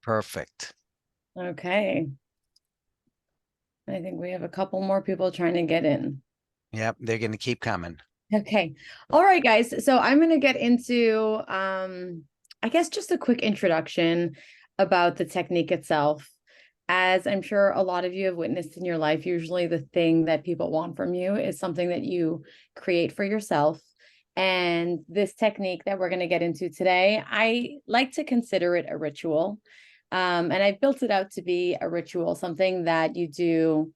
Perfect. Okay. I think we have a couple more people trying to get in. Yep, they're going to keep coming. Okay. All right, guys. So I'm going to get into, I guess, just a quick introduction about the technique itself. As I'm sure a lot of you have witnessed in your life, usually the thing that people want from you is something that you create for yourself. And this technique that we're going to get into today, I like to consider it a ritual. And I've built it out to be a ritual, something that you do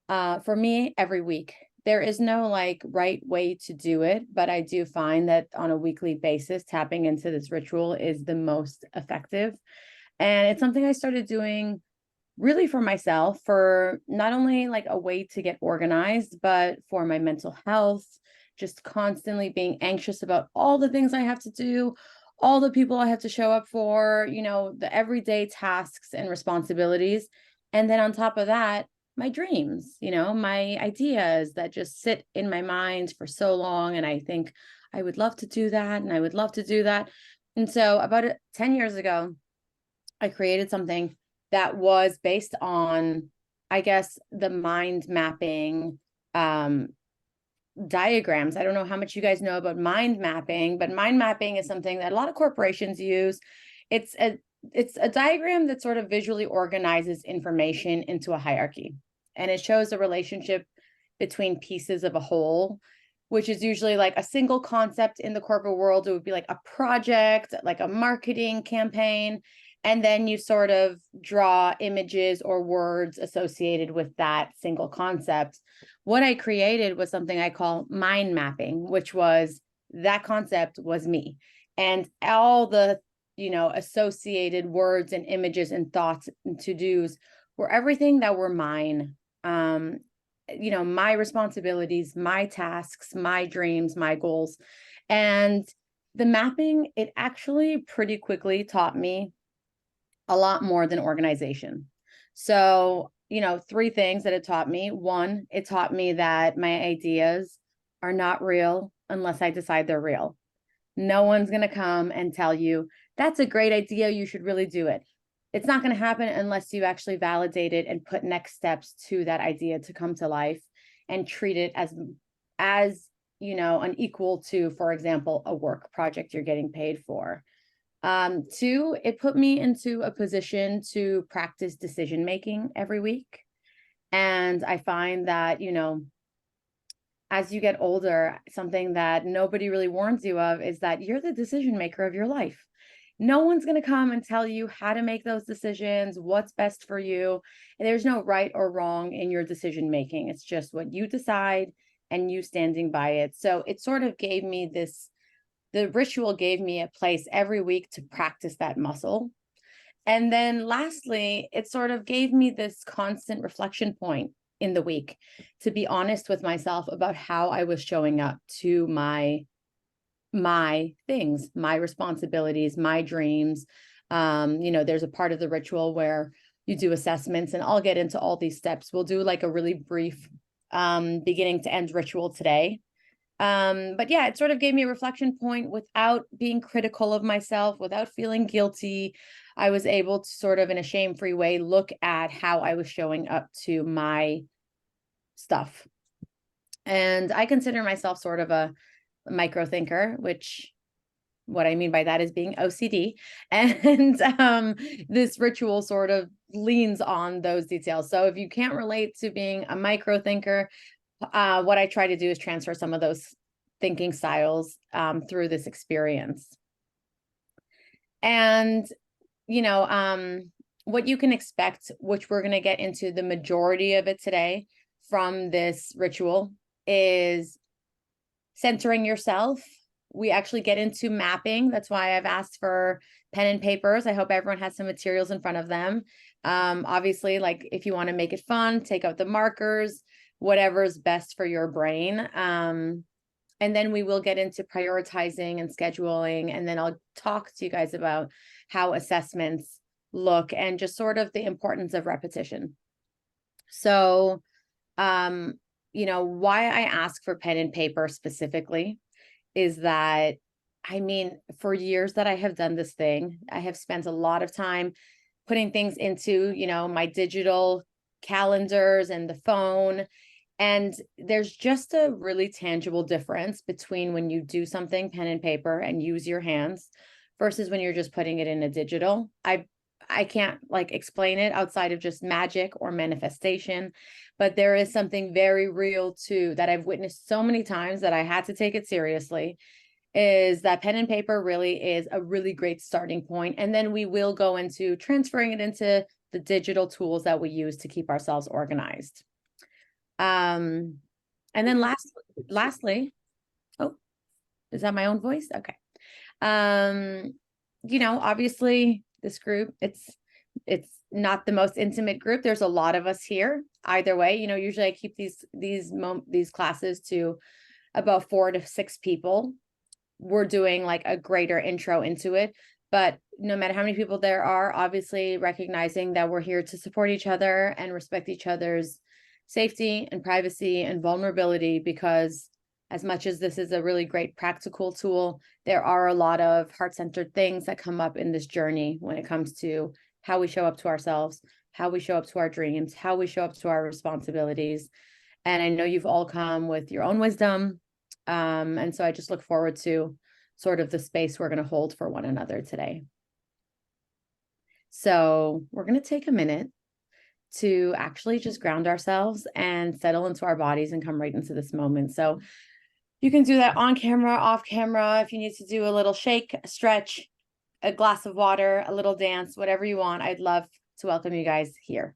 for me every week. There is no like right way to do it, but I do find that on a weekly basis, tapping into this ritual is the most effective. And it's something I started doing really for myself, for not only like a way to get organized, but for my mental health, just constantly being anxious about all the things I have to do, all the people I have to show up for, the everyday tasks and responsibilities. And then on top of that, my dreams, my ideas that just sit in my mind for so long. And I think I would love to do that. And I would love to do that. And so about 10 years ago, I created something that was based on, I guess, the mind mapping diagrams. I don't know how much you guys know about mind mapping, but mind mapping is something that a lot of corporations use. It's a it's a diagram that sort of visually organizes information into a hierarchy, and it shows the relationship between pieces of a whole, which is usually like a single concept in the corporate world. It would be like a project, like a marketing campaign, and then you sort of draw images or words associated with that single concept. What I created was something I call mind mapping, which was that concept was me. And all the, associated words and images and thoughts and to-dos were everything that were mine. My responsibilities, my tasks, my dreams, my goals. And the mapping, it actually pretty quickly taught me a lot more than organization. So, three things that it taught me. One, it taught me that my ideas are not real unless I decide they're real. No one's going to come and tell you, that's a great idea. You should really do it. It's not going to happen unless you actually validate it and put next steps to that idea to come to life and treat it as, an equal to, for example, a work project you're getting paid for. Two, it put me into a position to practice decision making every week. And I find that, as you get older, something that nobody really warns you of is that you're the decision maker of your life. No one's going to come and tell you how to make those decisions, what's best for you. And there's no right or wrong in your decision making. It's just what you decide and you standing by it. So it sort of gave me the ritual gave me a place every week to practice that muscle. And then lastly, it sort of gave me this constant reflection point in the week to be honest with myself about how I was showing up to my things, my responsibilities, my dreams. There's a part of the ritual where you do assessments, and I'll get into all these steps. We'll do like a really brief beginning to end ritual today. But yeah, it sort of gave me a reflection point without being critical of myself, without feeling guilty. I was able to sort of in a shame-free way look at how I was showing up to my stuff. And I consider myself sort of a micro thinker, which what I mean by that is being OCD. And this ritual sort of leans on those details. So if you can't relate to being a micro thinker, what I try to do is transfer some of those thinking styles through this experience. And, what you can expect, which we're going to get into the majority of it today from this ritual, is centering yourself. We actually get into mapping. That's why I've asked for pen and papers. I hope everyone has some materials in front of them. Obviously, like if you want to make it fun, take out the markers, whatever's best for your brain. And then we will get into prioritizing and scheduling. And then I'll talk to you guys about how assessments look and just sort of the importance of repetition. So, why I ask for pen and paper specifically is that, for years that I have done this thing, I have spent a lot of time putting things into, my digital calendars and the phone. And there's just a really tangible difference between when you do something pen and paper and use your hands versus when you're just putting it in a digital. I can't like explain it outside of just magic or manifestation, but there is something very real too that I've witnessed so many times that I had to take it seriously, is that pen and paper really is a really great starting point. And then we will go into transferring it into the digital tools that we use to keep ourselves organized. And then lastly, oh, is that my own voice? Okay. Obviously this group, it's not the most intimate group. There's a lot of us here. Either way, usually I keep these classes to about 4 to 6 people. We're doing like a greater intro into it, but no matter how many people there are, obviously recognizing that we're here to support each other and respect each other's safety and privacy and vulnerability, because as much as this is a really great practical tool, there are a lot of heart-centered things that come up in this journey when it comes to how we show up to ourselves, how we show up to our dreams, how we show up to our responsibilities. And I know you've all come with your own wisdom. And so I just look forward to sort of the space we're going to hold for one another today. So we're going to take a minute to actually just ground ourselves and settle into our bodies and come right into this moment. So you can do that on camera, off camera. If you need to do a little shake, a stretch, a glass of water, a little dance, whatever you want, I'd love to welcome you guys here.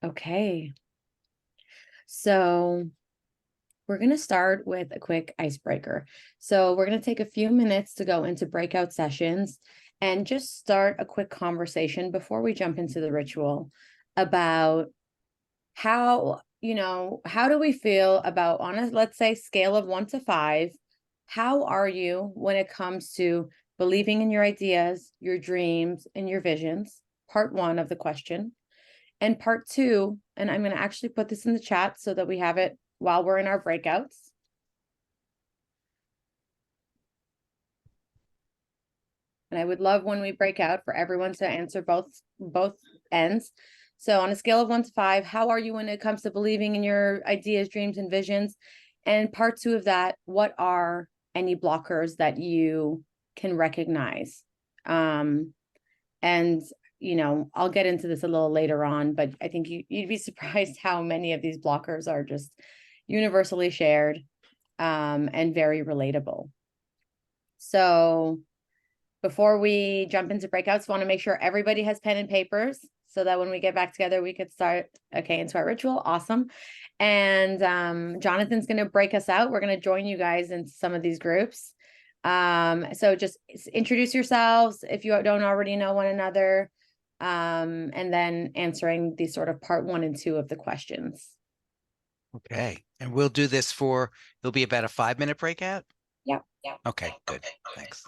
Okay. So we're going to start with a quick icebreaker. So we're going to take a few minutes to go into breakout sessions and just start a quick conversation before we jump into the ritual about how do we feel about, on a, let's say, scale of 1 to 5, how are you when it comes to believing in your ideas, your dreams, and your visions? Part 1 of the question. And part 2, and I'm going to actually put this in the chat so that we have it while we're in our breakouts. And I would love when we break out for everyone to answer both ends. So on a scale of 1 to 5, how are you when it comes to believing in your ideas, dreams, and visions? And part 2 of that, what are any blockers that you can recognize? And I'll get into this a little later on, but I think you'd be surprised how many of these blockers are just universally shared, and very relatable. So before we jump into breakouts, want to make sure everybody has pen and papers so that when we get back together, we could start, into our ritual. Awesome. And Jonathan's going to break us out. We're going to join you guys in some of these groups. So just introduce yourselves if you don't already know one another, and then answering these sort of part 1 and 2 of the questions. Okay. And we'll do this it'll be about a 5-minute breakout? Yeah. Okay, good. Thanks.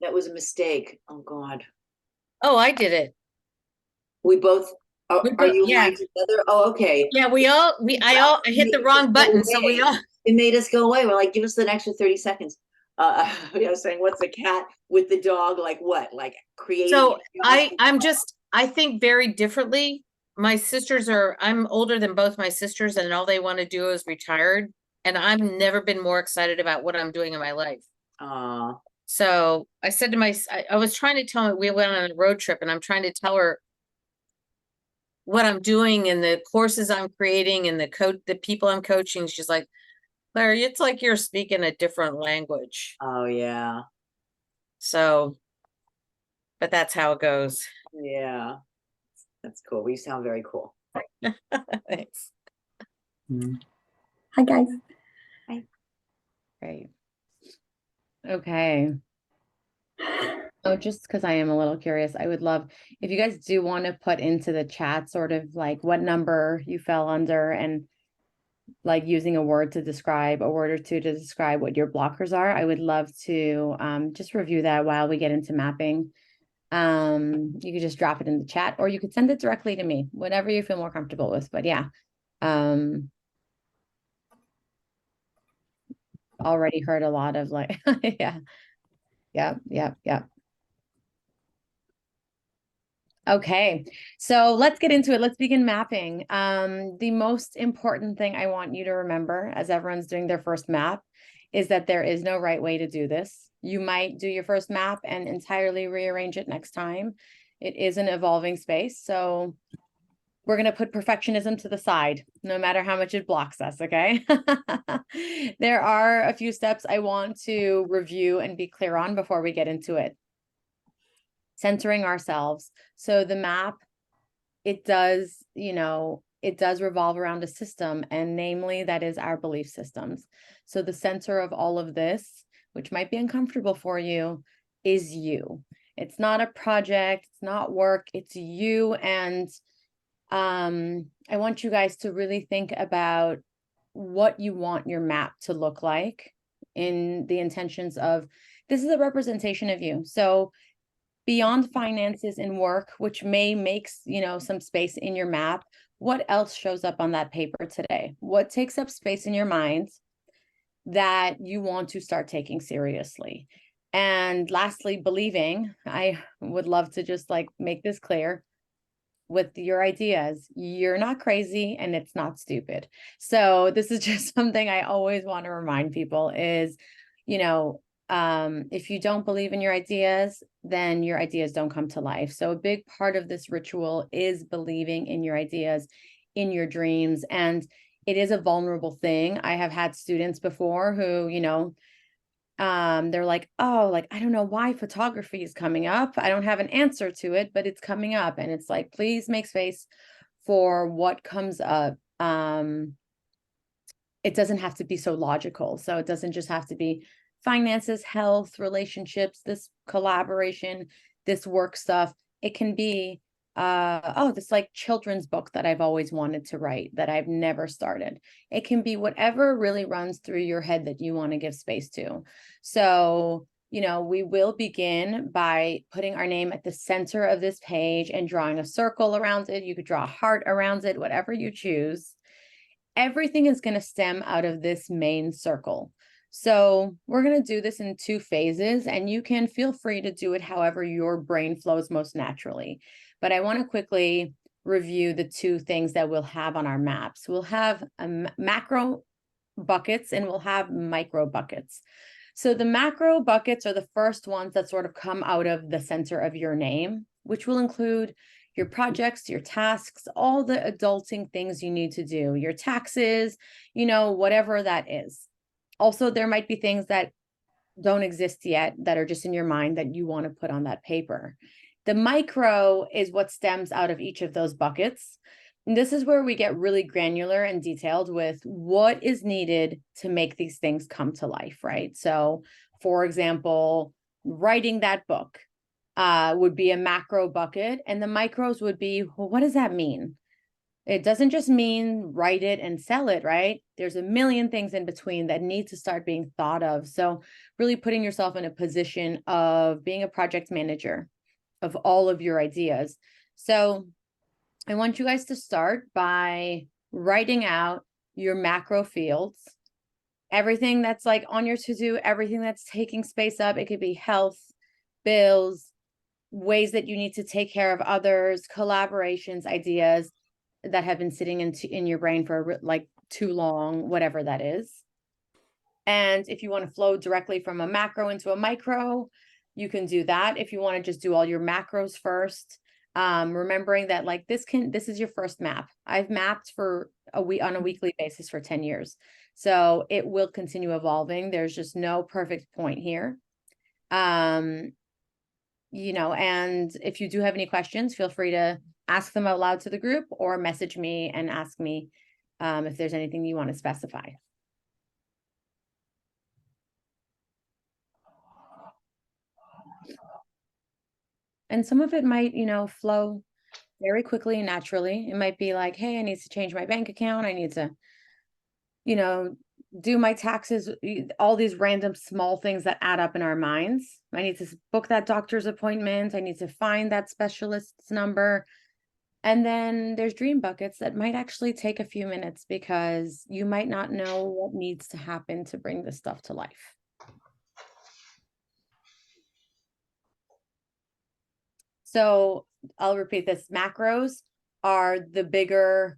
That was a mistake. Oh God. Oh, I did it. We both are you Yeah. aligned together? Oh, okay. Yeah, I hit the Made us wrong go button, so we away. all. It made us go away. We're like, give us an extra 30 seconds. I was saying, what's the cat with the dog? Like what? Like creating So chaos for the dog? I think very differently. I'm older than both my sisters, and all they want to do is retired. And I've never been more excited about what I'm doing in my life. Uh, So I said to I was trying to tell her, we went on a road trip, and I'm trying to tell her what I'm doing and the courses I'm creating and the people I'm coaching. She's like, Larry, it's like you're speaking a different language. oh yeah. So, but that's how it goes. Yeah. That's cool. We sound very cool. Thanks. Hi, guys. Hi. Great. Okay. Oh, just because I am a little curious, I would love if you guys do want to put into the chat sort of like what number you fell under and like using a word to describe a word or two to describe what your blockers are. I would love to just review that while we get into mapping. You could just drop it in the chat or you could send it directly to me, whatever you feel more comfortable with. But yeah, already heard a lot of like, yeah. Okay, so let's get into it. Let's begin mapping. The most important thing I want you to remember as everyone's doing their first map is that there is no right way to do this. You might do your first map and entirely rearrange it next time. It is an evolving space, so we're going to put perfectionism to the side, no matter how much it blocks us, okay? There are a few steps I want to review and be clear on before we get into it. Centering ourselves. So the map, it does revolve around a system, and namely that is our belief systems. So the center of all of this, which might be uncomfortable for you, is you. It's not a project, it's not work, it's you. And I want you guys to really think about what you want your map to look like in the intentions of this is a representation of you. So beyond finances and work, which may make, some space in your map, what else shows up on that paper today? What takes up space in your mind that you want to start taking seriously? And lastly, believing. I would love to just like make this clear with your ideas. You're not crazy and it's not stupid. So this is just something I always want to remind people is, if you don't believe in your ideas, then your ideas don't come to life. So a big part of this ritual is believing in your ideas, in your dreams. And it is a vulnerable thing. I have had students before who, they're like, oh, like, I don't know why photography is coming up. I don't have an answer to it, but it's coming up. And it's like, please make space for what comes up. It doesn't have to be so logical. So it doesn't just have to be finances, health, relationships, this collaboration, this work stuff. It can be, this like children's book that I've always wanted to write that I've never started. It can be whatever really runs through your head that you want to give space to. So, we will begin by putting our name at the center of this page and drawing a circle around it. You could draw a heart around it, whatever you choose. Everything is going to stem out of this main circle. So we're going to do this in 2 phases, and you can feel free to do it however your brain flows most naturally. But I want to quickly review the 2 things that we'll have on our maps. We'll have macro buckets and we'll have micro buckets. So the macro buckets are the first ones that sort of come out of the center of your name, which will include your projects, your tasks, all the adulting things you need to do, your taxes, whatever that is. Also, there might be things that don't exist yet that are just in your mind that you want to put on that paper. The micro is what stems out of each of those buckets. And this is where we get really granular and detailed with what is needed to make these things come to life, right? So, for example, writing that book would be a macro bucket, and the micros would be, well, what does that mean? It doesn't just mean write it and sell it, right? There's a million things in between that need to start being thought of. So really putting yourself in a position of being a project manager of all of your ideas. So I want you guys to start by writing out your macro fields, everything that's like on your to-do, everything that's taking space up. It could be health, bills, ways that you need to take care of others, collaborations, ideas that have been sitting in your brain for like too long, whatever that is. And if you want to flow directly from a macro into a micro, you can do that. If you want to just do all your macros first, remembering that like this is your first map. I've mapped for on a weekly basis for 10 years. So it will continue evolving. There's just no perfect point here. And if you do have any questions, feel free to ask them out loud to the group or message me and ask me if there's anything you want to specify. And some of it might, flow very quickly and naturally. It might be like, hey, I need to change my bank account. I need to, do my taxes, all these random small things that add up in our minds. I need to book that doctor's appointment. I need to find that specialist's number. And then there's dream buckets that might actually take a few minutes because you might not know what needs to happen to bring this stuff to life. So I'll repeat this. Macros are the bigger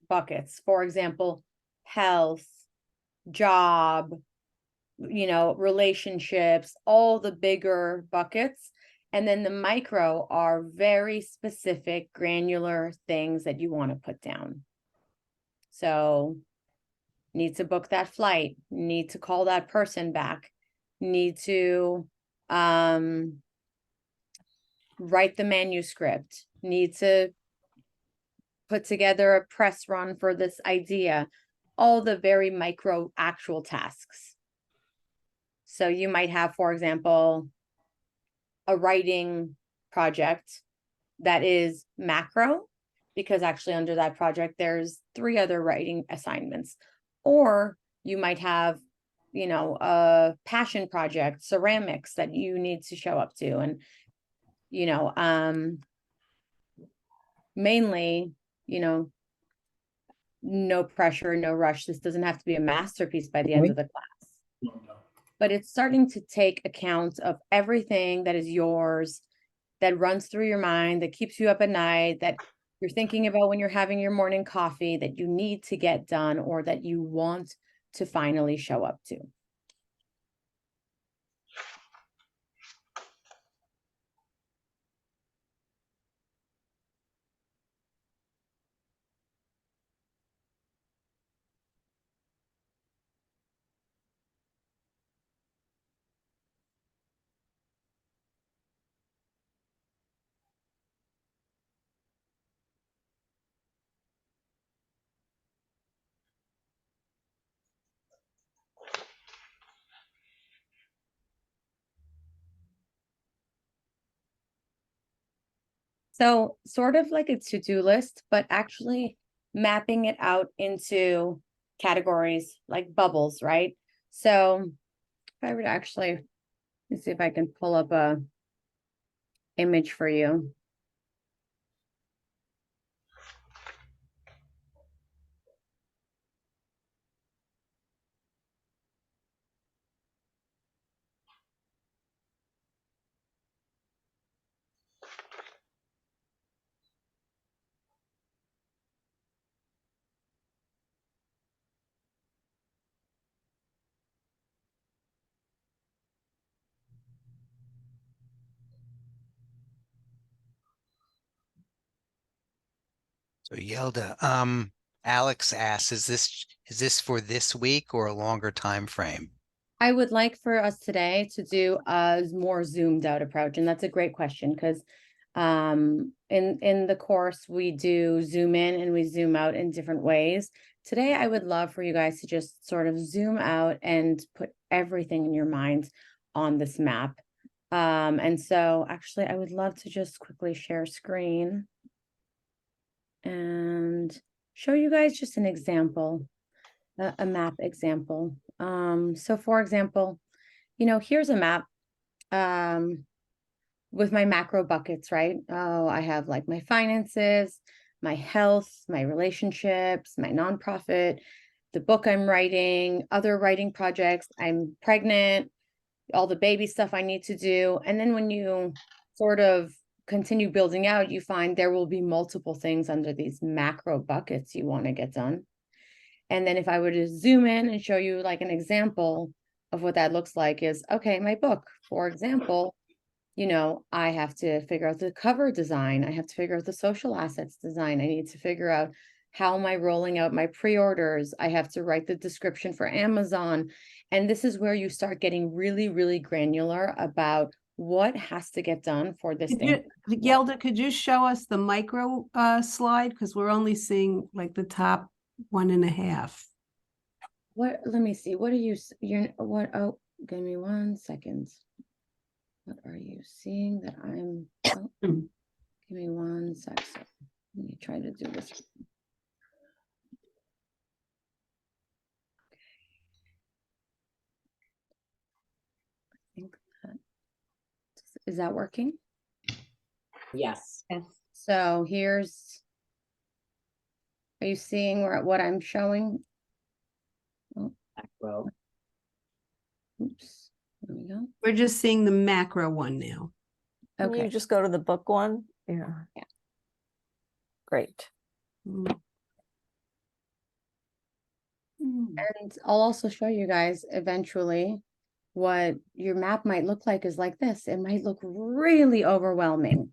buckets. For example, health, job, relationships, all the bigger buckets. And then the micro are very specific, granular things that you want to put down. So need to book that flight, need to call that person back, need to write the manuscript, need to put together a press run for this idea, all the very micro actual tasks. So you might have, for example, a writing project that is macro, because actually under that project, there's 3 other writing assignments. Or you might have, a passion project, ceramics that you need to show up to. And, mainly, no pressure, no rush. This doesn't have to be a masterpiece by the end of the class. But it's starting to take account of everything that is yours, that runs through your mind, that keeps you up at night, that you're thinking about when you're having your morning coffee, that you need to get done or that you want to finally show up to. So sort of like a to-do list, but actually mapping it out into categories like bubbles, right? So if I would actually, let's see if I can pull up a image for you. So Yelda, Alex asks, is this for this week or a longer time frame? I would like for us today to do a more zoomed out approach. And that's a great question because in the course, we do zoom in and we zoom out in different ways. Today, I would love for you guys to just sort of zoom out and put everything in your mind on this map. And so actually, I would love to just quickly share screen. and show you guys just an example, a map example. So for example, here's a map with my macro buckets, right? Oh, I have like my finances, my health, my relationships, my nonprofit, the book I'm writing, other writing projects, I'm pregnant, all the baby stuff I need to do. And then when you sort of continue building out, you find there will be multiple things under these macro buckets you want to get done. And then if I were to zoom in and show you like an example of what that looks like is, okay, my book, for example, I have to figure out the cover design. I have to figure out the social assets design. I need to figure out how am I rolling out my pre-orders. I have to write the description for Amazon. And this is where you start getting really, really granular about what has to get done for this thing. Yelda, could you show us the micro slide? Because we're only seeing like the top 1.5. Let me see. What are oh, give me 1 second. What are you seeing that I'm, give me 1 sec. So let me try to do this. I think is that working? Yes. So are you seeing what I'm showing? Oh, Macro. oops, there we go. We're just seeing the macro one now. Can Okay. you just go to the book one? Yeah. Great. Mm. And I'll also show you guys eventually what your map might look like is like this. It might look really overwhelming,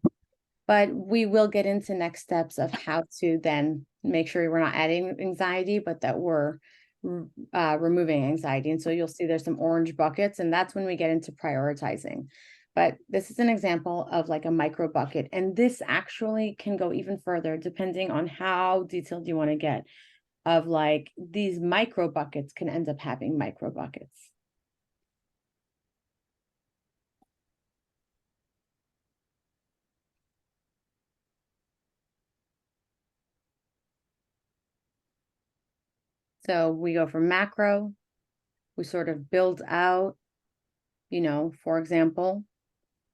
but we will get into next steps of how to then make sure we're not adding anxiety, but that we're removing anxiety. And so you'll see there's some orange buckets, and that's when we get into prioritizing. But this is an example of like a micro bucket. And this actually can go even further depending on how detailed you want to get. Of like these micro buckets can end up having micro buckets. So we go from macro, we sort of build out, for example,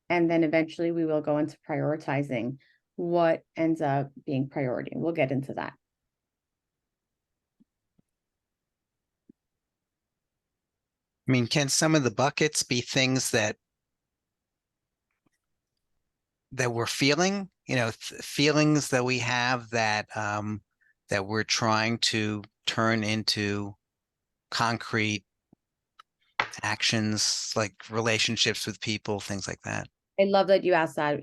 and then eventually we will go into prioritizing what ends up being priority. We'll get into that. I mean, can some of the buckets be things that we're feeling, feelings that we have that that we're trying to turn into concrete actions, like relationships with people, things like that? I love that you asked that.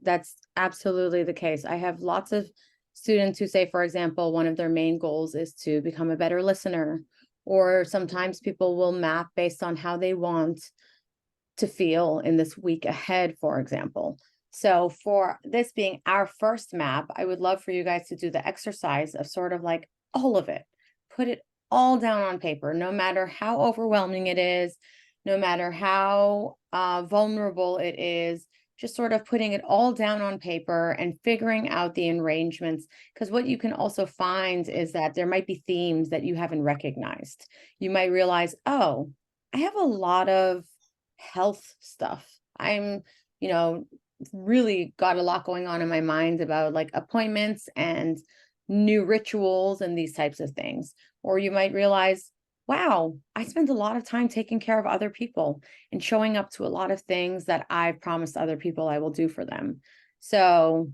That's absolutely the case. I have lots of students who say, for example, one of their main goals is to become a better listener, or sometimes people will map based on how they want to feel in this week ahead, for example. So for this being our first map, I would love for you guys to do the exercise of sort of like all of it. Put it all down on paper, no matter how overwhelming it is, no matter how vulnerable it is, just sort of putting it all down on paper and figuring out the arrangements. Because what you can also find is that there might be themes that you haven't recognized. You might realize, oh, I have a lot of health stuff. I'm, really got a lot going on in my mind about like appointments and new rituals and these types of things. Or you might realize, wow, I spend a lot of time taking care of other people and showing up to a lot of things that I've promised other people I will do for them. So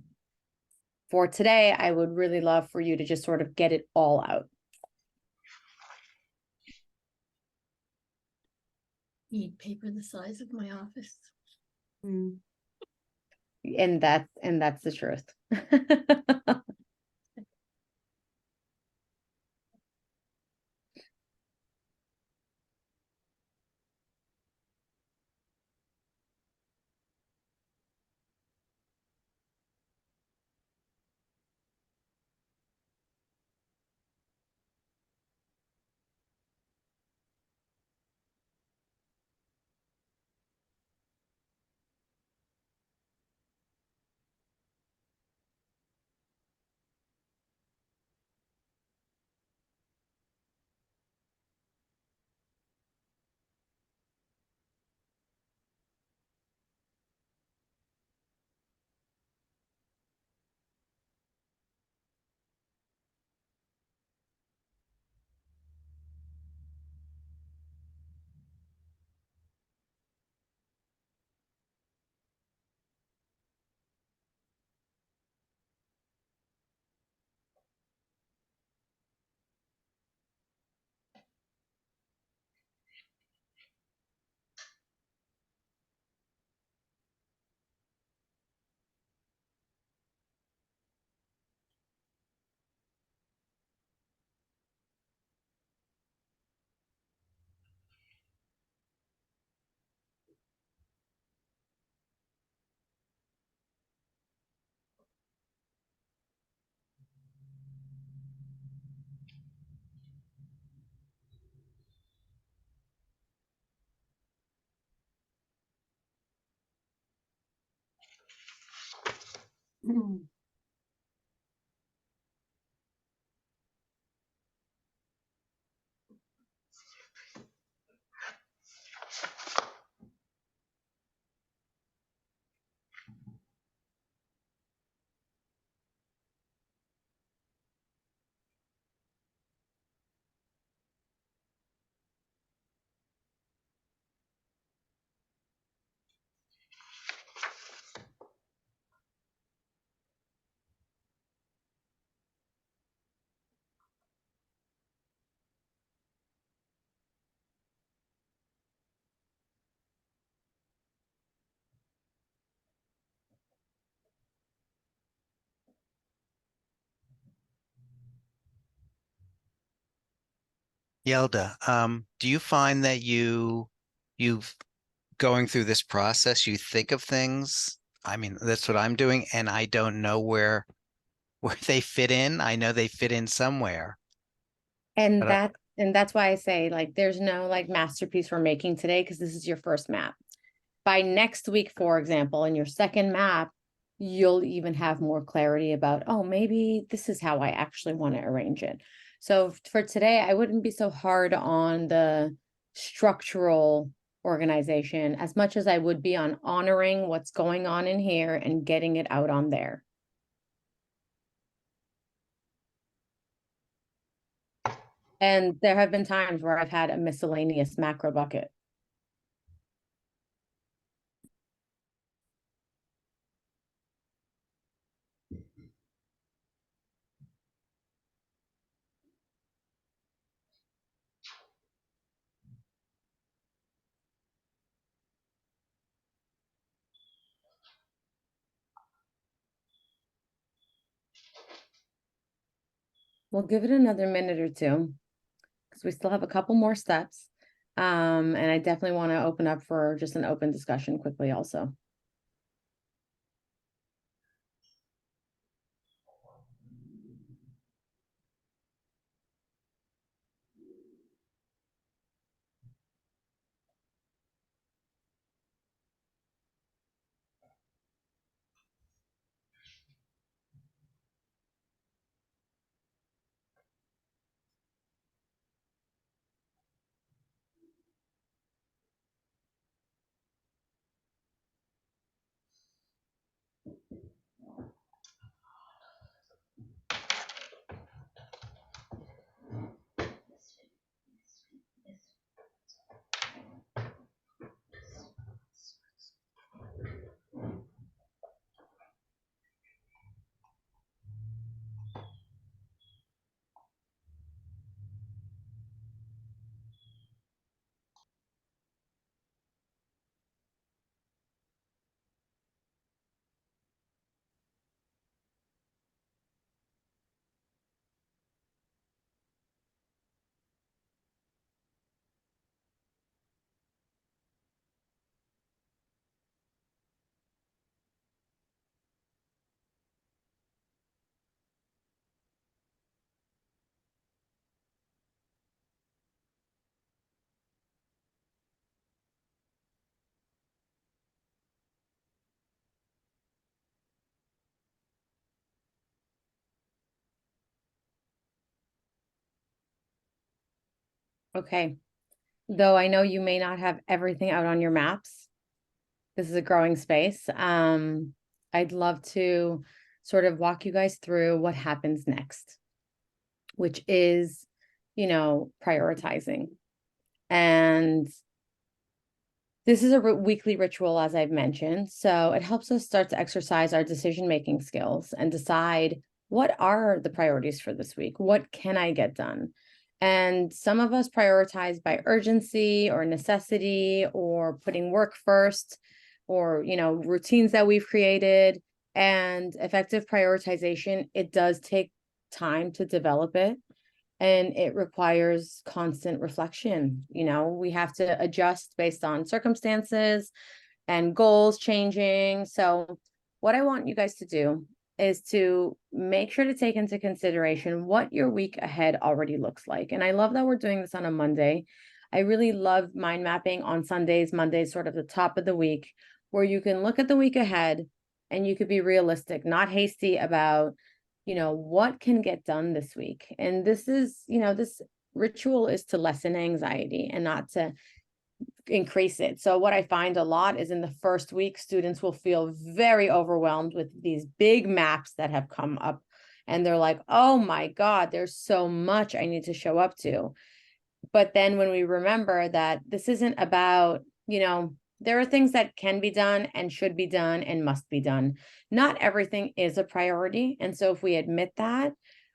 for today, I would really love for you to just sort of get it all out. Need paper the size of my office. Mm. And that's the truth. Yelda, do you find that you've going through this process, you think of things? I mean, that's what I'm doing, and I don't know where they fit in. I know they fit in somewhere, And but I, that's why I say like there's no like masterpiece we're making today because this is your first map. By next week, for example, in your second map, you'll even have more clarity about, oh, maybe this is how I actually want to arrange it. So for today, I wouldn't be so hard on the structural organization as much as I would be on honoring what's going on in here and getting it out on there. And there have been times where I've had a miscellaneous macro bucket. We'll give it another minute or two because we still have a couple more steps. And I definitely want to open up for just an open discussion quickly also. Okay. Though I know you may not have everything out on your maps. This is a growing space. I'd love to sort of walk you guys through what happens next, which is, prioritizing. And this is a weekly ritual, as I've mentioned. So it helps us start to exercise our decision-making skills and decide what are the priorities for this week? What can I get done? And some of us prioritize by urgency or necessity or putting work first or, routines that we've created. And effective prioritization, it does take time to develop it. And it requires constant reflection. We have to adjust based on circumstances and goals changing. So what I want you guys to do is to make sure to take into consideration what your week ahead already looks like. And I love that we're doing this on a Monday. I really love mind mapping on Sundays, Mondays, sort of the top of the week, where you can look at the week ahead and you could be realistic, not hasty about, what can get done this week. And this is, this ritual is to lessen anxiety and not to increase it. So what I find a lot is in the first week, students will feel very overwhelmed with these big maps that have come up. And they're like, oh my God, there's so much I need to show up to. But then when we remember that this isn't about, there are things that can be done and should be done and must be done. Not everything is a priority. And so if we admit that,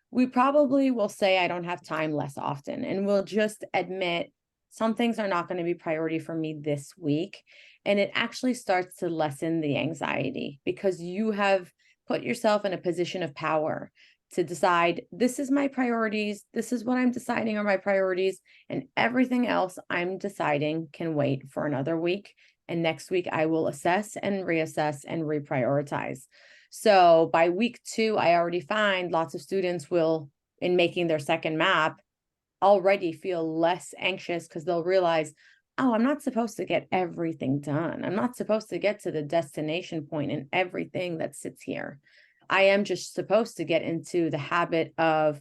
we probably will say, I don't have time less often. And we'll just admit some things are not going to be priority for me this week. And it actually starts to lessen the anxiety because you have put yourself in a position of power to decide, this is my priorities. This is what I'm deciding are my priorities. And everything else I'm deciding can wait for another week. And next week I will assess and reassess and reprioritize. So by week 2, I already find lots of students will, in making their second map, already feel less anxious because they'll realize, oh, I'm not supposed to get everything done. I'm not supposed to get to the destination point in everything that sits here. I am just supposed to get into the habit of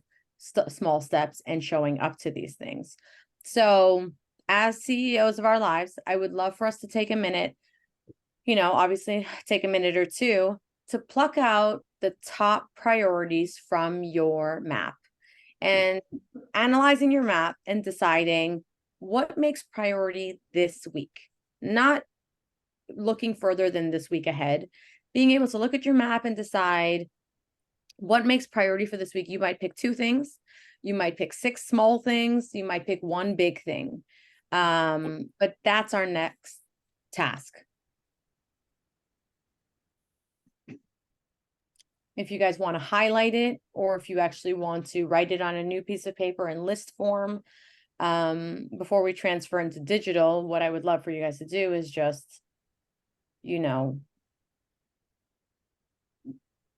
small steps and showing up to these things. So as CEOs of our lives, I would love for us to take a minute, obviously take a minute or two to pluck out the top priorities from your map and analyzing your map and deciding what makes priority this week, not looking further than this week ahead, being able to look at your map and decide what makes priority for this week. You might pick 2 things. You might pick 6 small things. You might pick 1 big thing. But that's our next task. If you guys want to highlight it, or if you actually want to write it on a new piece of paper in list form, before we transfer into digital, what I would love for you guys to do is just,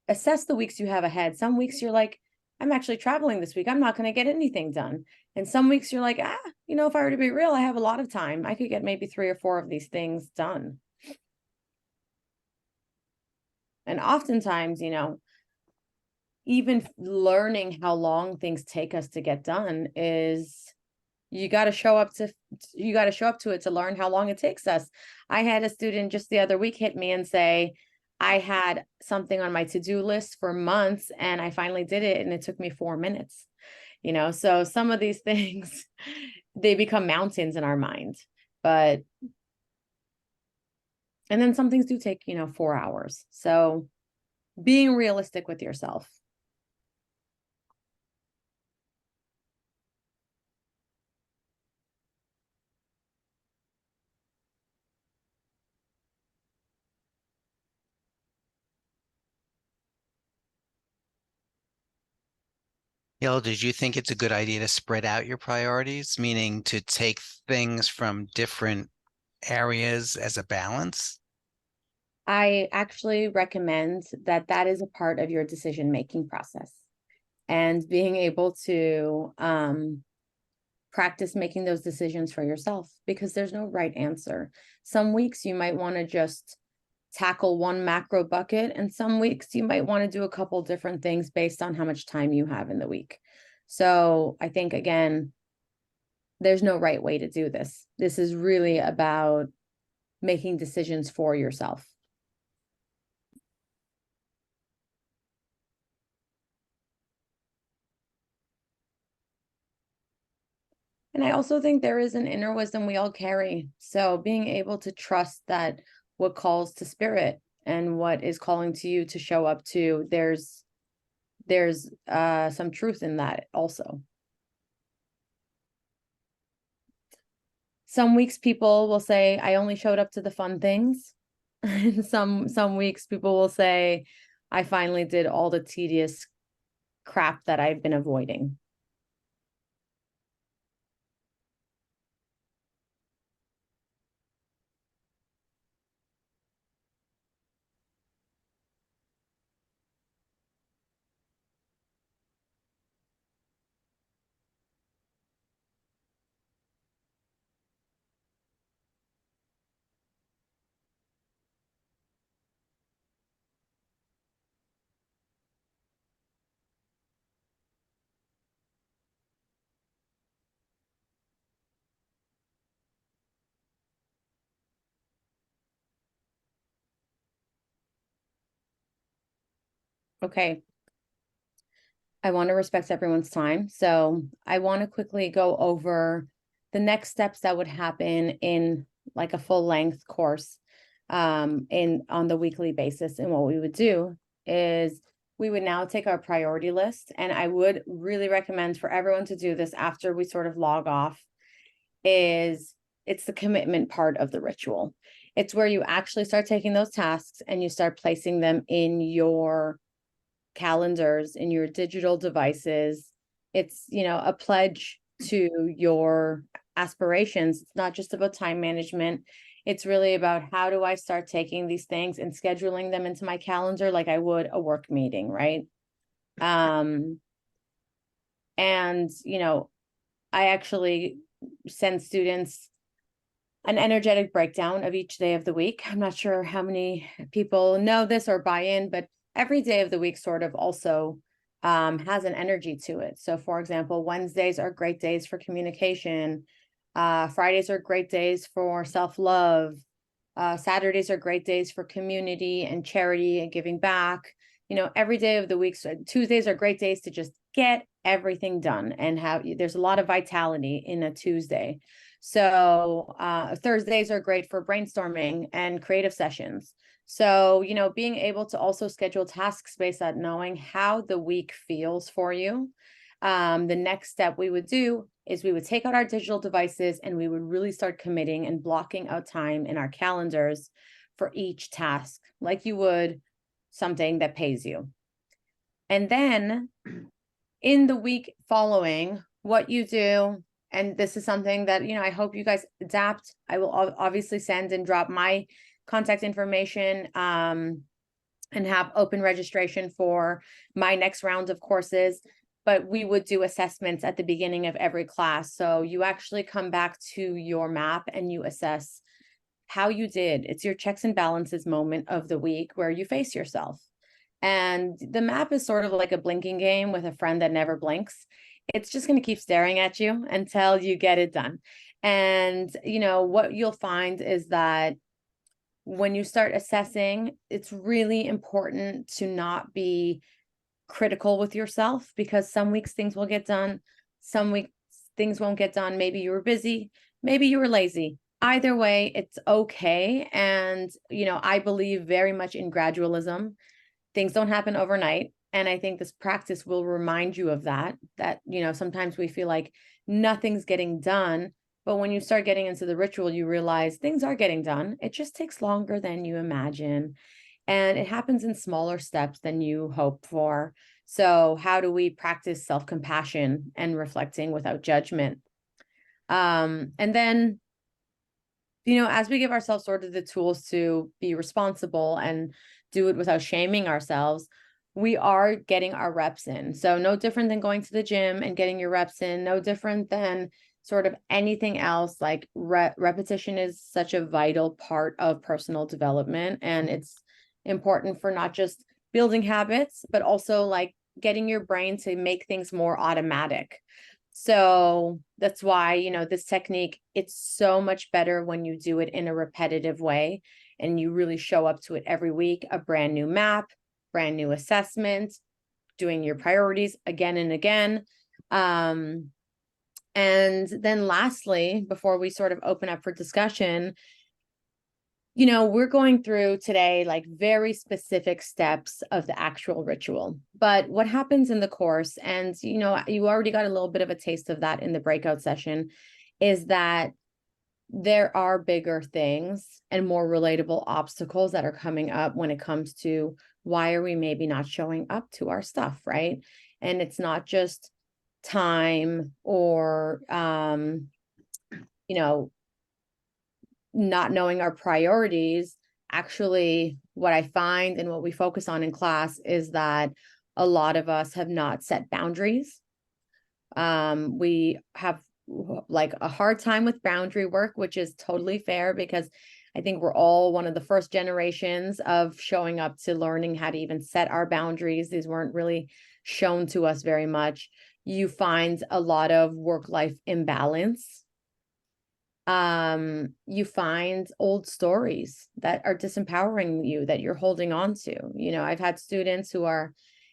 assess the weeks you have ahead. Some weeks you're like, I'm actually traveling this week. I'm not going to get anything done. And some weeks you're like, if I were to be real, I have a lot of time. I could get maybe 3 or 4 of these things done. And oftentimes, even learning how long things take us to get done is, you got to show up to it to learn how long it takes us. I had a student just the other week hit me and say, I had something on my to-do list for months and I finally did it and it took me 4 minutes. So some of these things, they become mountains in our mind. And then some things do take, 4 hours. So being realistic with yourself. Yelda, did you think it's a good idea to spread out your priorities, meaning to take things from different areas as a balance? I actually recommend that is a part of your decision-making process, and being able to practice making those decisions for yourself, because there's no right answer. Some weeks you might want to just tackle one macro bucket, and some weeks you might want to do a couple different things based on how much time you have in the week. So I think, again, there's no right way to do this. This is really about making decisions for yourself. And I also think there is an inner wisdom we all carry. So being able to trust that what calls to spirit and what is calling to you to show up to, there's some truth in that also. Some weeks people will say, I only showed up to the fun things. And some weeks people will say, I finally did all the tedious crap that I've been avoiding. Okay. I want to respect everyone's time. So I want to quickly go over the next steps that would happen in like a full length course in on the weekly basis. And what we would do is we would now take our priority list, and I would really recommend for everyone to do this after we sort of log off, is it's the commitment part of the ritual. It's where you actually start taking those tasks and you start placing them in your calendars, in your digital devices. It's, you know, a pledge to your aspirations. It's not just about time management. It's really about how do I start taking these things and scheduling them into my calendar like I would a work meeting, right? And, you know, I actually send students an energetic breakdown of each day of the week. I'm not sure how many people know this or buy in, but every day of the week sort of also has an energy to it. So for example, Wednesdays are great days for communication. Fridays are great days for self-love. Saturdays are great days for community and charity and giving back. You know, every day of the week. So Tuesdays are great days to just get everything done and there's a lot of vitality in a Tuesday. So Thursdays are great for brainstorming and creative sessions. So, you know, being able to also schedule tasks based on knowing how the week feels for you. The next step we would do is we would take out our digital devices and we would really start committing and blocking out time in our calendars for each task, like you would something that pays you. And then in the week following, what you do, and this is something that, you know, I hope you guys adapt. I will obviously send and drop my contact information and have open registration for my next round of courses. But we would do assessments at the beginning of every class. So you actually come back to your map and you assess how you did. It's your checks and balances moment of the week where you face yourself. And the map is sort of like a blinking game with a friend that never blinks. It's just going to keep staring at you until you get it done. And, you know, what you'll find is that when you start assessing, it's really important to not be critical with yourself, because some weeks things will get done, some weeks things won't get done. Maybe you were busy, maybe you were lazy. Either way, it's okay. And, you know, I believe very much in gradualism. Things don't happen overnight. And I think this practice will remind you of that, you know, sometimes we feel like nothing's getting done. But when you start getting into the ritual, you realize things are getting done. It just takes longer than you imagine. And it happens in smaller steps than you hope for. So how do we practice self-compassion and reflecting without judgment? And then, you know, as we give ourselves sort of the tools to be responsible and do it without shaming ourselves, we are getting our reps in. So no different than going to the gym and getting your reps in, no different than sort of anything else. Like repetition is such a vital part of personal development. And it's important for not just building habits, but also like getting your brain to make things more automatic. So that's why, you know, this technique, it's so much better when you do it in a repetitive way and you really show up to it every week, a brand new map, brand new assessment, doing your priorities again and again. And then lastly, before we sort of open up for discussion, you know, we're going through today like very specific steps of the actual ritual. But what happens in the course, and you know, you already got a little bit of a taste of that in the breakout session, is that there are bigger things and more relatable obstacles that are coming up when it comes to why are we maybe not showing up to our stuff, right? And it's not just time or you know, not knowing our priorities. Actually, what I find and what we focus on in class is that a lot of us have not set boundaries. We have like a hard time with boundary work, which is totally fair because I think we're all one of the first generations of showing up to learning how to even set our boundaries. These weren't really shown to us very much. You find a lot of work-life imbalance. You find old stories that are disempowering you, that you're holding on to. You know, I've had students who are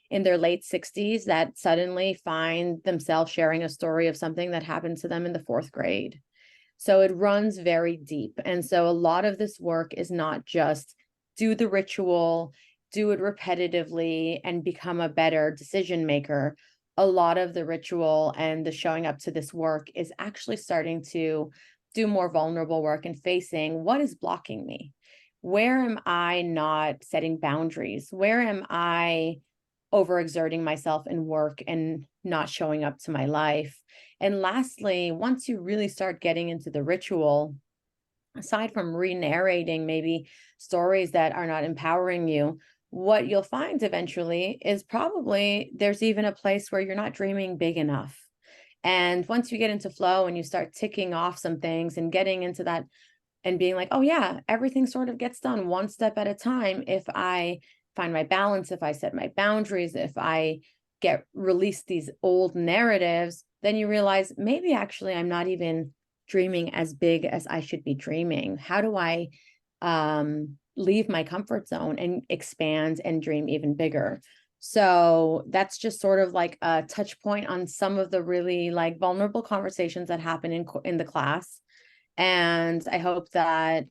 in their late 60s that suddenly find themselves sharing a story of something that happened to them in the 4th grade. So it runs very deep. And so a lot of this work is not just do the ritual, do it repetitively, and become a better decision maker. A lot of the ritual and the showing up to this work is actually starting to do more vulnerable work and facing what is blocking me. Where am I not setting boundaries? Where am I overexerting myself in work and not showing up to my life? And lastly, once you really start getting into the ritual, aside from re-narrating maybe stories that are not empowering you, what you'll find eventually is probably there's even a place where you're not dreaming big enough. And once you get into flow and you start ticking off some things and getting into that and being like, oh yeah, everything sort of gets done one step at a time. If I find my balance, if I set my boundaries, if I release these old narratives, then you realize maybe actually I'm not even dreaming as big as I should be dreaming. How do I leave my comfort zone and expand and dream even bigger? So that's just sort of like a touch point on some of the really like vulnerable conversations that happen in the class. And I hope that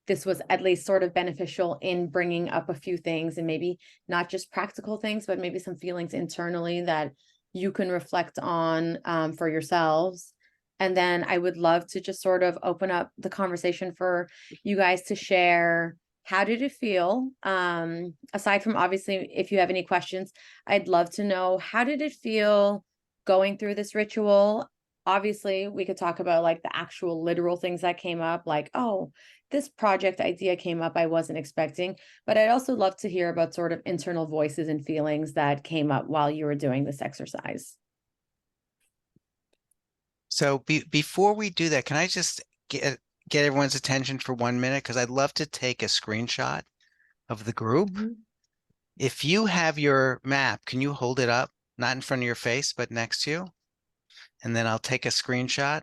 this was at least sort of beneficial in bringing up a few things, and maybe not just practical things, but maybe some feelings internally that you can reflect on for yourselves. And then I would love to just sort of open up the conversation for you guys to share. How did it feel? Aside from obviously, if you have any questions, I'd love to know, how did it feel going through this ritual? Obviously, we could talk about like the actual literal things that came up, like, oh, this project idea came up I wasn't expecting. But I'd also love to hear about sort of internal voices and feelings that came up while you were doing this exercise. So before we do that, can I just get everyone's attention for 1 minute? Because I'd love to take a screenshot of the group. If you have your map, can you hold it up? Not in front of your face, but next to you. And then I'll take a screenshot.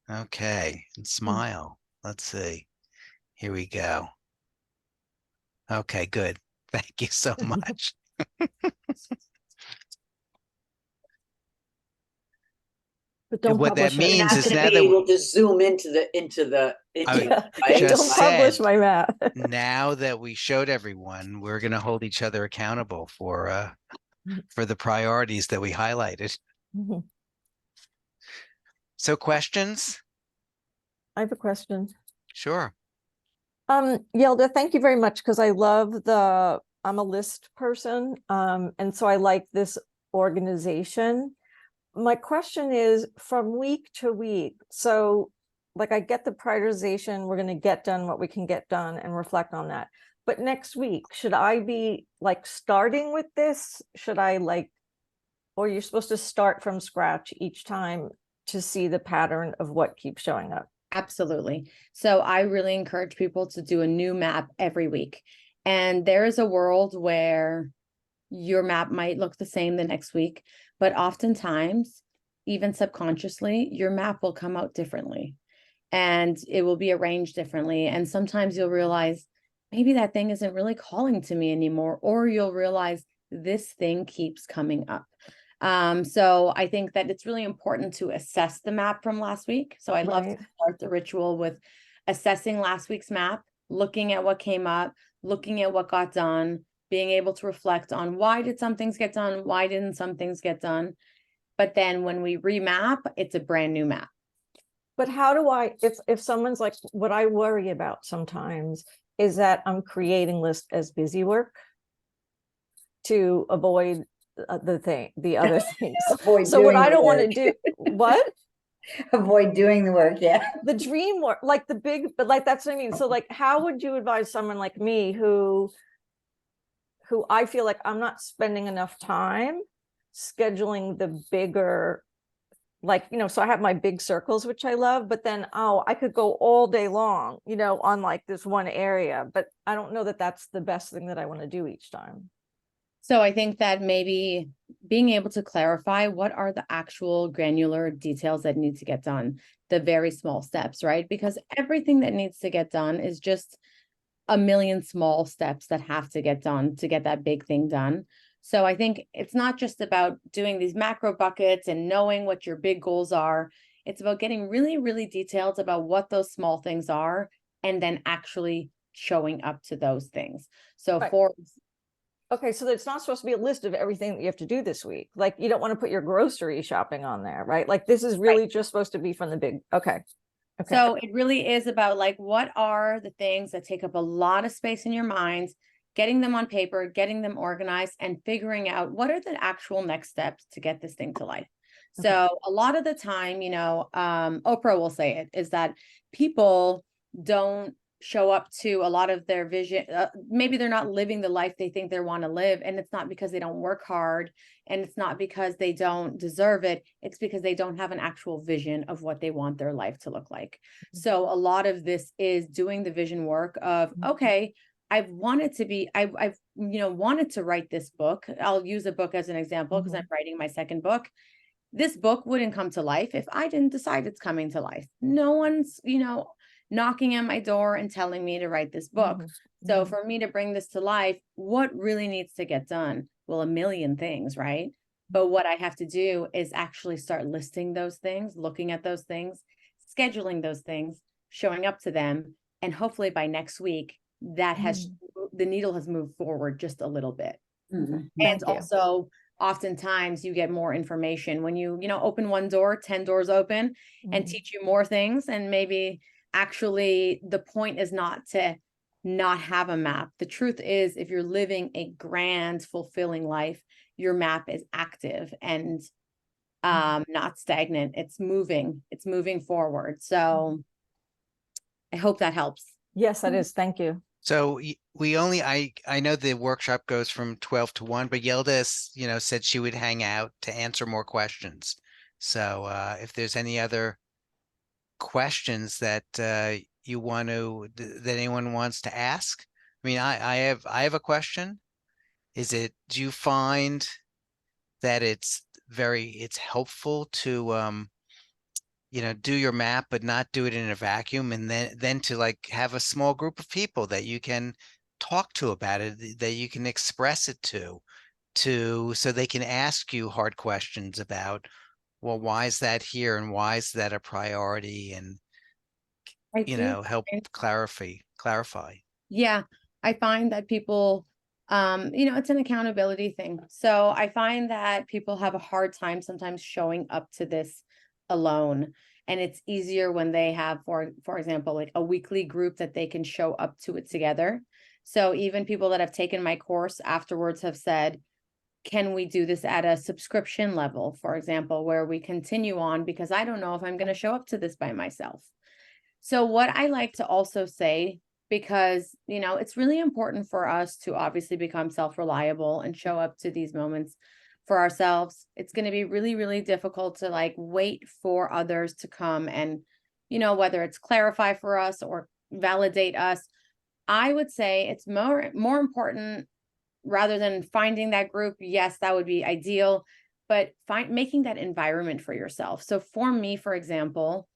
Okay, and smile. Let's see. Here we go. Okay, good. Thank you so much. But don't What that publish it. You're means not is gonna now be that able to zoom into the, Yeah, right? just don't publish said- my map. now that we showed everyone, we're going to hold each other accountable for the priorities that we highlighted. Mhm. So questions? I have a question. Sure. Yelda, thank you very much, because I'm a list person, and so I like this organization. My question is, from week to week, so like I get the prioritization, we're going to get done what we can get done and reflect on that. But next week, should I be like starting with this? Should I like, or you're supposed to start from scratch each time to see the pattern of what keeps showing up? Absolutely. So I really encourage people to do a new map every week. And there is a world where your map might look the same the next week, but oftentimes, even subconsciously, your map will come out differently and it will be arranged differently. And sometimes you'll realize maybe that thing isn't really calling to me anymore, or you'll realize this thing keeps coming up. So I think that it's really important to assess the map from last week. So I'd love to start the ritual with assessing last week's map, looking at what came up, looking at what got done, being able to reflect on why did some things get done, why didn't some things get done. But then when we remap, it's a brand new map. But how do I, if someone's like, what I worry about sometimes is that I'm creating lists as busy work to avoid the other things. Avoid So what doing I the don't want to work. do, what? Avoid doing the work, yeah. The dream work, like the big, but like, that's what I mean. So like, how would you advise someone like me who I feel like I'm not spending enough time scheduling the bigger, like, so I have my big circles, which I love, but then, I could go all day long, on like this one area, but I don't know that that's the best thing that I want to do each time. So I think that maybe being able to clarify what are the actual granular details that need to get done, the very small steps, right? Because everything that needs to get done is just a million small steps that have to get done to get that big thing done. So I think it's not just about doing these macro buckets and knowing what your big goals are. It's about getting really, really detailed about what those small things are and then actually showing up to those things. So Right. for Okay, so it's not supposed to be a list of everything that you have to do this week. Like you don't want to put your grocery shopping on there, right? Like this is really just supposed to be from the big, okay. Okay. So it really is about like, what are the things that take up a lot of space in your mind, getting them on paper, getting them organized, and figuring out what are the actual next steps to get this thing to life. Okay. So a lot of the time, Oprah will say it, is that people don't show up to a lot of their vision. Maybe they're not living the life they think they want to live. And it's not because they don't work hard, and it's not because they don't deserve it. It's because they don't have an actual vision of what they want their life to look like. So a lot of this is doing the vision work of, okay, I've wanted to be, I've wanted to write this book. I'll use a book as an example because I'm writing my second book. This book wouldn't come to life if I didn't decide it's coming to life. No one's, knocking at my door and telling me to write this book. So for me to bring this to life, what really needs to get done? Well, a million things, right? But what I have to do is actually start listing those things, looking at those things, scheduling those things, showing up to them. And hopefully by next week, that has the needle has moved forward just a little bit. Mhm. And Thank you. also oftentimes you get more information when you open one door, 10 doors open and teach you more things. And maybe actually the point is not to not have a map. The truth is, if you're living a grand, fulfilling life, your map is active and not stagnant. It's moving forward. So I hope that helps. Yes, that is. Thank you. So I know the workshop goes from 12 to 1, but Yelda, said she would hang out to answer more questions. So if there's any other questions that that anyone wants to ask, I mean, I have a question. Do you find that it's helpful to do your map, but not do it in a vacuum, and then to like have a small group of people that you can talk to about it, that you can express it so they can ask you hard questions about, well, why is that here, and why is that a priority, and I do help clarify. Yeah, I find that people, it's an accountability thing. So I find that people have a hard time sometimes showing up to this alone. And it's easier when they have, for example, like a weekly group that they can show up to it together. So even people that have taken my course afterwards have said, can we do this at a subscription level, for example, where we continue on, because I don't know if I'm going to show up to this by myself. So what I like to also say, because, it's really important for us to obviously become self-reliable and show up to these moments for ourselves. It's going to be really, really difficult to like wait for others to come and, whether it's clarify for us or validate us. I would say it's more important, rather than finding that group. Yes, that would be ideal, but making that environment for yourself. So for me, for example,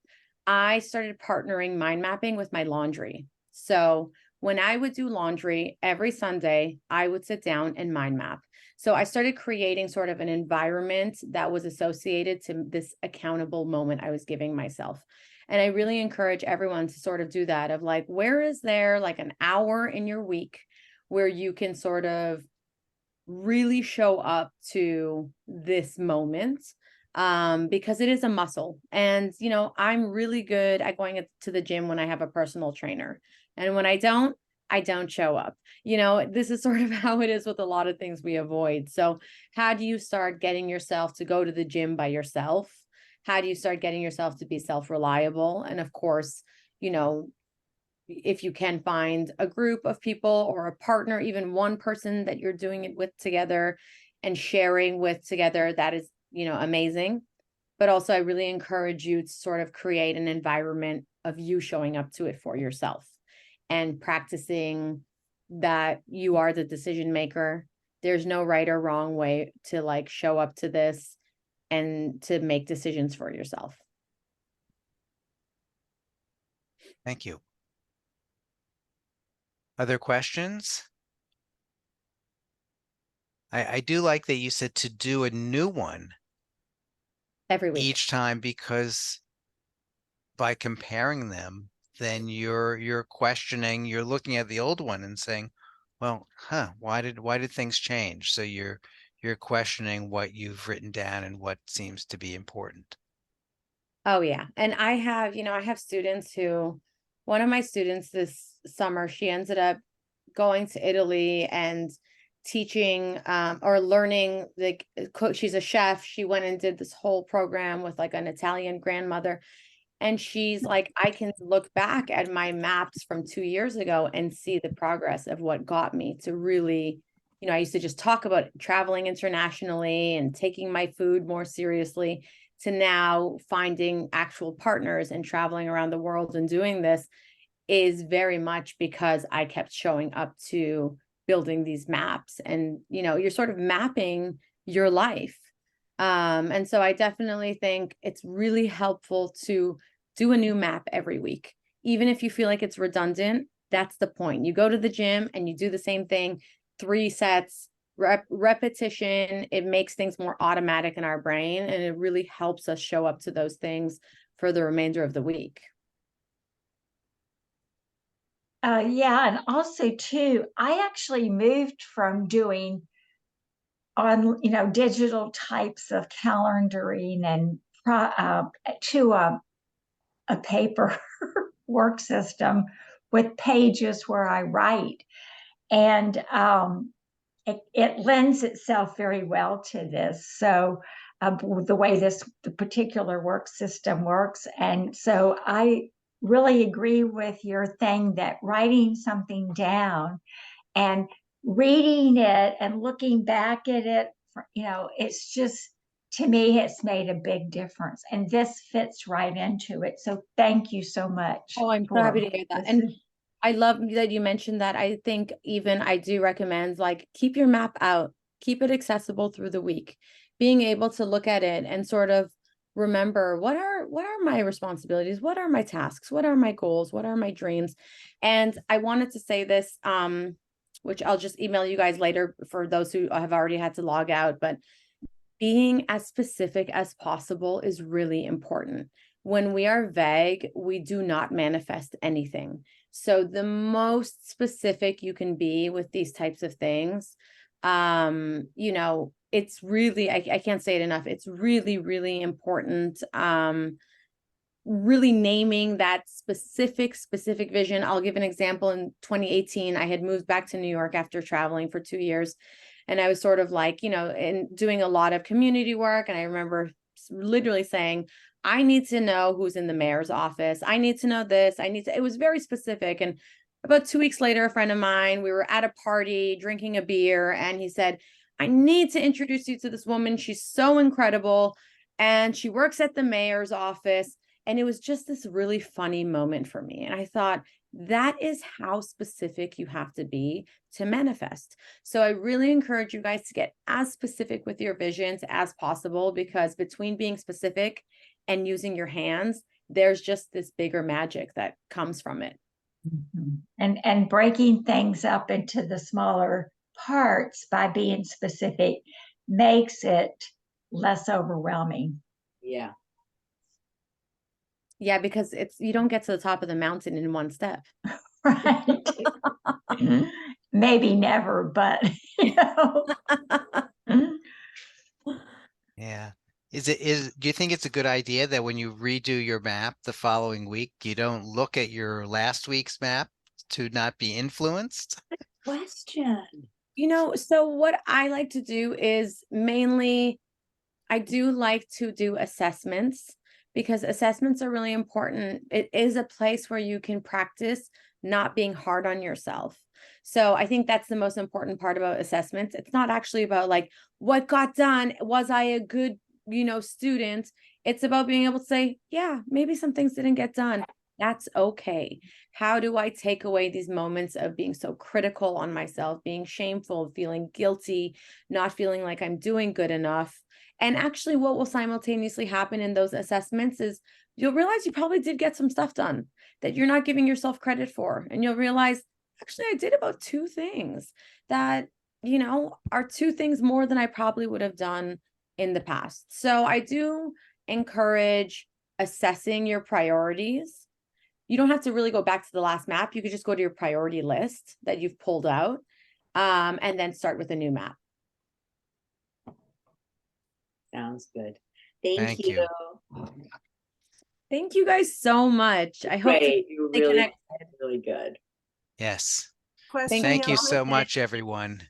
I started partnering mind mapping with my laundry. So when I would do laundry every Sunday, I would sit down and mind map. So I started creating sort of an environment that was associated to this accountable moment I was giving myself. And I really encourage everyone to sort of do that, of like, where is there like an hour in your week where you can sort of really show up to this moment, because it is a muscle. And I'm really good at going to the gym when I have a personal trainer, and when I don't show up. This is sort of how it is with a lot of things we avoid. So how do you start getting yourself to go to the gym by yourself? How do you start getting yourself to be self-reliable? And of course, if you can find a group of people or a partner, even one person that you're doing it with together and sharing with together, that is, amazing. But also I really encourage you to sort of create an environment of you showing up to it for yourself and practicing that you are the decision maker. There's no right or wrong way to like show up to this and to make decisions for yourself. Thank you. Other questions? I do like that you said to do a new one every week. each time, because by comparing them, then you're questioning, you're looking at the old one and saying, well, why did things change? So you're questioning what you've written down and what seems to be important. Oh yeah. And I have, I have students who, one of my students this summer, she ended up going to Italy and teaching or learning, like cook. She's a chef. She went and did this whole program with like an Italian grandmother. And she's like, I can look back at my maps from 2 years ago and see the progress of what got me to really, I used to just talk about traveling internationally and taking my food more seriously, to now finding actual partners and traveling around the world and doing this is very much because I kept showing up to building these maps. And, you're sort of mapping your life. And so I definitely think it's really helpful to do a new map every week. Even if you feel like it's redundant, that's the point. You go to the gym and you do the same thing, 3 sets, repetition. It makes things more automatic in our brain, and it really helps us show up to those things for the remainder of the week. Yeah, and also too, I actually moved from doing on, digital types of calendaring and to a paper work system with pages where I write. And it lends itself very well to this. So the way the particular work system works. And so I really agree with your thing that writing something down and reading it and looking back at it, it's just, to me, it's made a big difference. And this fits right into it. So thank you so much. Oh, I'm so happy to hear that. And I love that you mentioned that. I think even I do recommend, like, keep your map out, keep it accessible through the week, being able to look at it and sort of remember what are my responsibilities, what are my tasks, what are my goals, what are my dreams. And I wanted to say this, which I'll just email you guys later for those who have already had to log out, but being as specific as possible is really important. When we are vague, we do not manifest anything. So the most specific you can be with these types of things, it's really, I can't say it enough. It's really, really important. Really naming that specific vision. I'll give an example. In 2018, I had moved back to New York after traveling for 2 years. And I was sort of like, and doing a lot of community work. And I remember literally saying, I need to know who's in the mayor's office. I need to know this. It was very specific. And about 2 weeks later, a friend of mine, we were at a party drinking a beer, and he said, I need to introduce you to this woman. She's so incredible. And she works at the mayor's office. And it was just this really funny moment for me. And I thought, that is how specific you have to be to manifest. So I really encourage you guys to get as specific with your visions as possible, because between being specific and using your hands, there's just this bigger magic that comes from it. Mm-hmm. And breaking things up into the smaller parts by being specific makes it less overwhelming. Yeah. Yeah, because you don't get to the top of the mountain in one step. Right. Maybe never, but Yeah. Do you think it's a good idea that when you redo your map the following week, you don't look at your last week's map to not be influenced? Question. So what I like to do is mainly, I do like to do assessments, because assessments are really important. It is a place where you can practice not being hard on yourself. So I think that's the most important part about assessments. It's not actually about like what got done. Was I a good, student? It's about being able to say, yeah, maybe some things didn't get done. That's okay. How do I take away these moments of being so critical on myself, being shameful, feeling guilty, not feeling like I'm doing good enough? And actually, what will simultaneously happen in those assessments is you'll realize you probably did get some stuff done that you're not giving yourself credit for. And you'll realize actually, I did about 2 things that, are 2 things more than I probably would have done in the past. So I do encourage assessing your priorities. You don't have to really go back to the last map. You could just go to your priority list that you've pulled out, and then start with a new map. Sounds good. Thank Thank you. you. Thank you guys so much. I hope to Great. You were stay really, connected. really good. Yes. Question, Thank you Yelda? so much, everyone.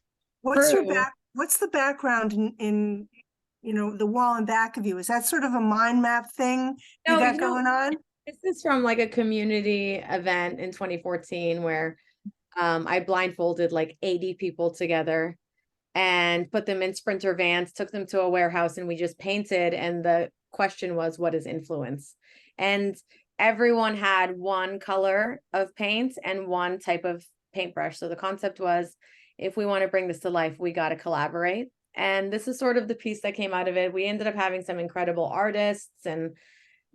What's your True. what's the background in the wall in back of you? Is that sort of a mind map thing you No, got going on? This is from like a community event in 2014 where I blindfolded like 80 people together and put them in Sprinter vans, took them to a warehouse, and we just painted. And the question was, what is influence? And everyone had one color of paint and one type of paintbrush. So the concept was, if we want to bring this to life, we got to collaborate. And this is sort of the piece that came out of it. We ended up having some incredible artists and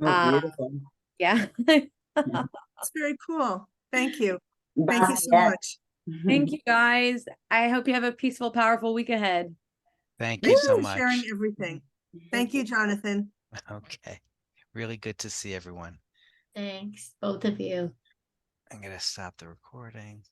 Oh, beautiful. yeah. It's very cool. Thank you. Thank Bye. you so Yeah. much. Thank you guys. I hope you have a peaceful, powerful week ahead. Thank Thank you you so for sharing much. everything. Thank you, Jonathan. Okay. Really good to see everyone. Thanks, both of you. I'm going to stop the recording.